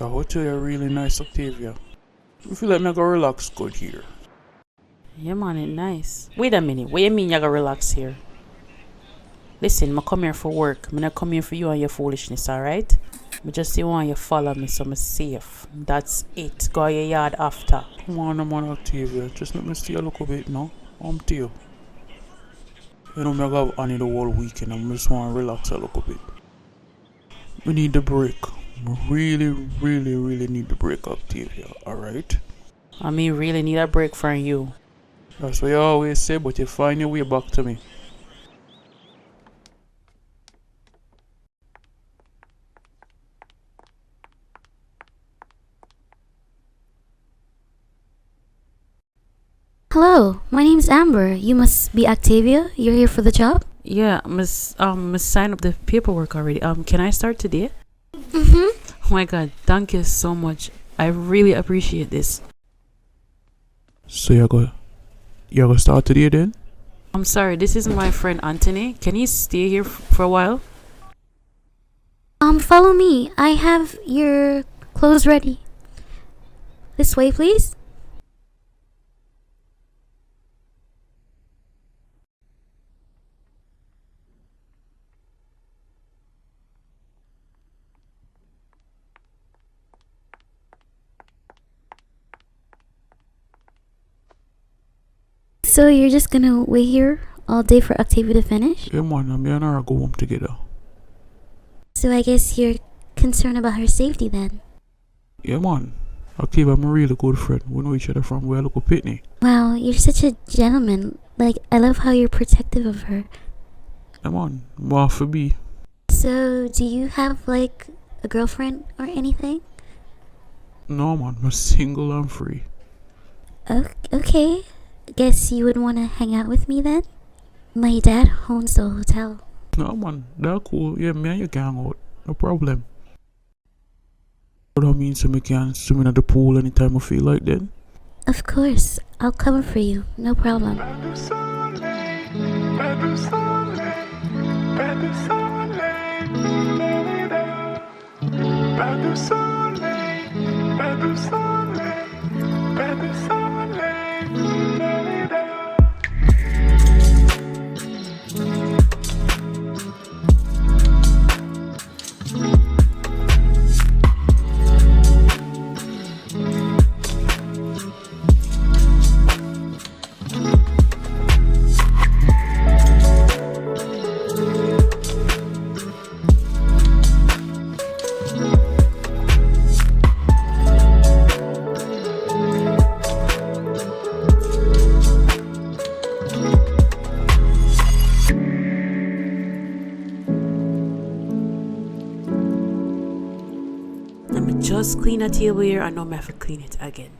The hotel is really nice, Octavia. I feel like I go relax good here. Yeah, man, it's nice. Wait a minute. What do you mean you gotta relax here? Listen, I come here for work. I'm not come here for you and your foolishness, alright? I just want you follow me so I'm safe. That's it. Go your yard after. Come on, Octavia. Just let me stay a little bit now. I'm deal. You know, I have Annie the whole weekend. I just want to relax a little bit. We need the break. We really need the break, Octavia. Alright? I mean, really need a break from you. That's what you always say, but you find your way back to me. Hello, my name's Amber. You must be Octavia. You're here for the job? Yeah, Miss sign up the paperwork already. Can I start today? Mm-hmm. Oh my god, thank you so much. I really appreciate this. So you gonna start today then? I'm sorry, this is my friend Anthony. Can you stay here for a while? Follow me. I have your clothes ready. This way, please. So you're just gonna wait here all day for Octavia to finish? Yeah, man. Me and her go home together. So I guess you're concerned about her safety then? Yeah, man. Octavia, I'm a really good friend. We know each other from where local Pitney. Wow, you're such a gentleman. Like, I love how you're protective of her. Yeah, man. More for me. So, do you have, like, a girlfriend or anything? No, man. I'm single and free. Okay. Guess you would want to hang out with me then? My dad owns the hotel. No, man. That's cool. Yeah, me and you can hang out. No problem. That means we can swim in at the pool anytime I feel like then. Of course, I'll cover for you. No problem. Just clean a table here and now I have to clean it again.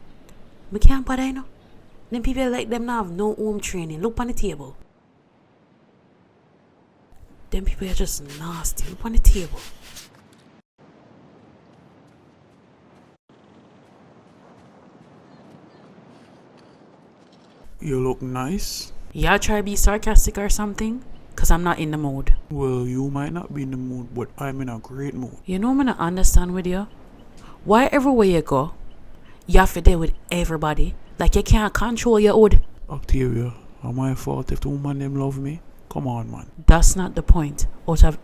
I can't bother, you know. Them people like them now have no home training. Look on the table. Them people are just nasty. Look on the table. You look nice. Y'all try to be sarcastic or something? Cause I'm not in the mood. Well, you might not be in the mood, but I'm in a great mood. You know I'm gonna understand with you. Why everywhere you go, you have to deal with everybody. Like you can't control your own. Octavia, am my fault if the woman them love me? Come on, man. That's not the point. Out of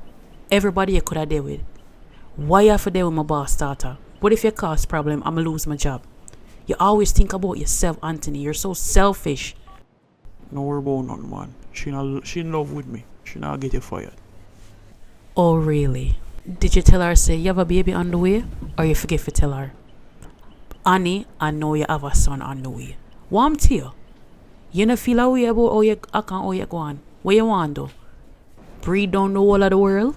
everybody you could have dealt with, why you have to deal with my boss starter? What if you cause problem, I'ma lose my job? You always think about yourself, Anthony. You're so selfish. No worry about nothing, man. She in love with me. She not get you fired. Oh really? Did you tell her say you have a baby on the way? Or you forget to tell her? Annie, I know you have a son on the way. Warm to you. You don't feel a way about how you go on. What you want though? Breed down the whole of the world?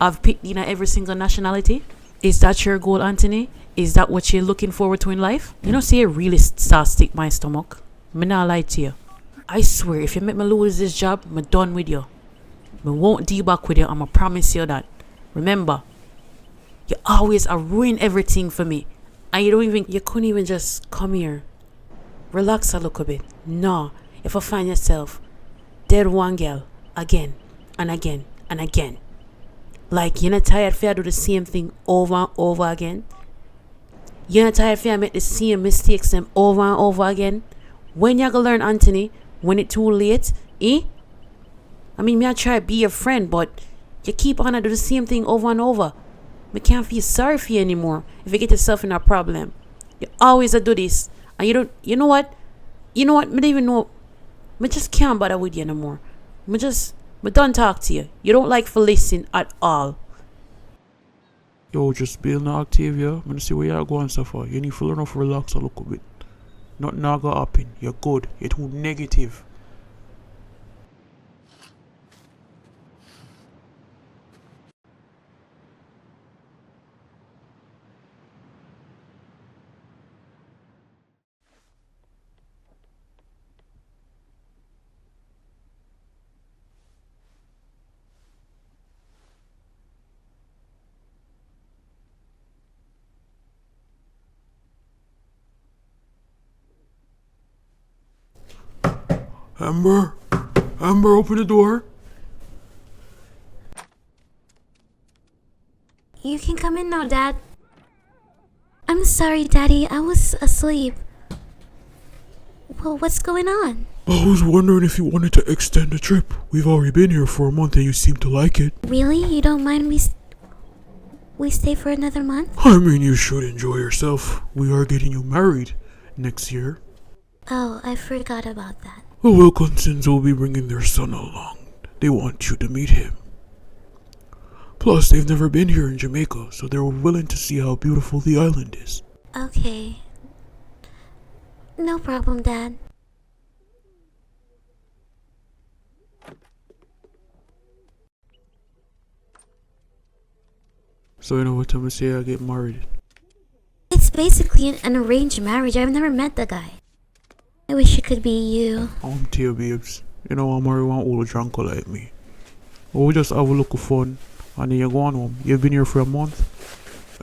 I've picked in every single nationality? Is that your goal, Anthony? Is that what you're looking forward to in life? You know, see, it really start stick my stomach. Me not lie to you. I swear, if you make me lose this job, I'm done with you. I won't deal back with you, I'ma promise you that. Remember, you always ruin everything for me. And you couldn't even just come here. Relax a little bit. No, if I find yourself dead one girl again and again and again. Like, you're not tired for you to do the same thing over and over again? You're not tired for you make the same mistakes them over and over again? When you gonna learn, Anthony? When it too late? Eh? I mean, me I try to be your friend, but you keep on to do the same thing over and over. Me can't feel sorry for you anymore if you get yourself in a problem. You always do this. And you know what? Me don't even know. Me just can't bother with you anymore. Me don't talk to you. You don't like to listen at all. Yo, just build an Octavia. I'm gonna see where you're going so far. You need to learn how to relax a little bit. Nothing not gonna happen. You're good. You're too negative. Amber? Amber, open the door. You can come in now, Dad. I'm sorry, Daddy. I was asleep. Well, what's going on? I was wondering if you wanted to extend the trip. We've already been here for a month and you seem to like it. Really? You don't mind we stay for another month? I mean, you should enjoy yourself. We are getting you married next year. Oh, I forgot about that. The Wilkinsons will be bringing their son along. They want you to meet him. Plus, they've never been here in Jamaica, so they're willing to see how beautiful the island is. Okay. No problem, Dad. So you know what time I say I get married? It's basically an arranged marriage. I've never met the guy. I wish it could be you. Dear babes. You know, I'm married one old drunk like me. We'll just have a little fun, and then you go on home. You've been here for a month.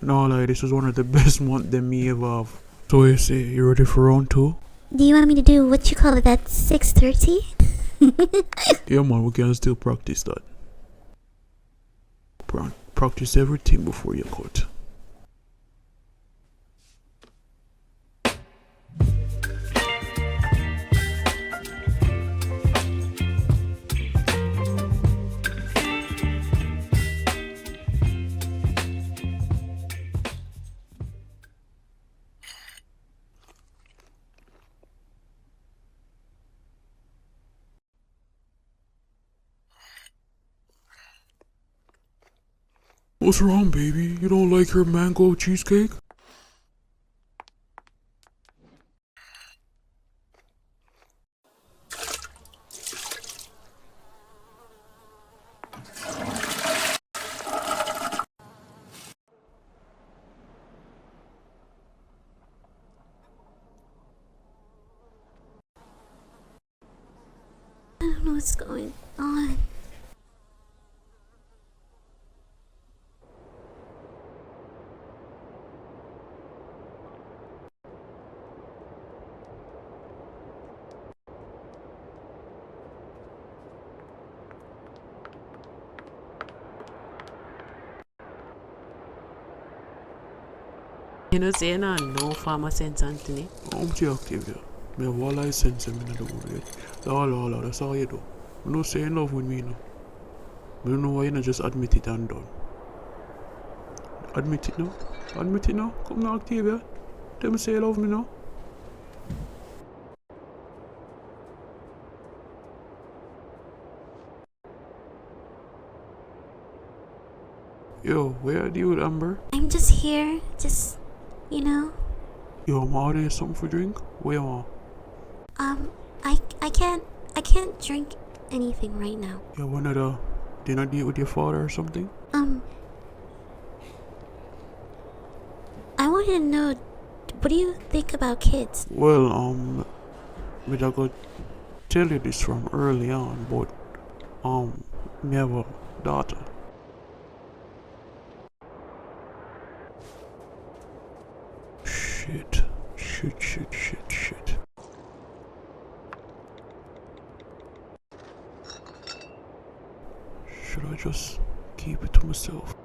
No, like, this was one of the best months that me ever have. So you say, you ready for round 2? Do you want me to do what you call it at 6:30? Yeah, man, we can still practice that. Practice everything before you cut. What's wrong, baby? You don't like your mango cheesecake? I don't know what's going on. You know, saying no farmer sense, Anthony. Octavia. Me have all I sense in the world yet. All, that's all you do. You no say in love with me, no. But you know why you not just admit it and done. Admit it now. Admit it now. Come now, Octavia. Tell me say you love me now. Yo, where are you with Amber? I'm just here, you know. Yo, I'm ordering something for drink. Where you want? I can't drink anything right now. You wanna dinner date with your father or something? I wanted to know, what do you think about kids? Well, me I could tell you this from early on, but me have a daughter. Shit. Should I just keep it to myself?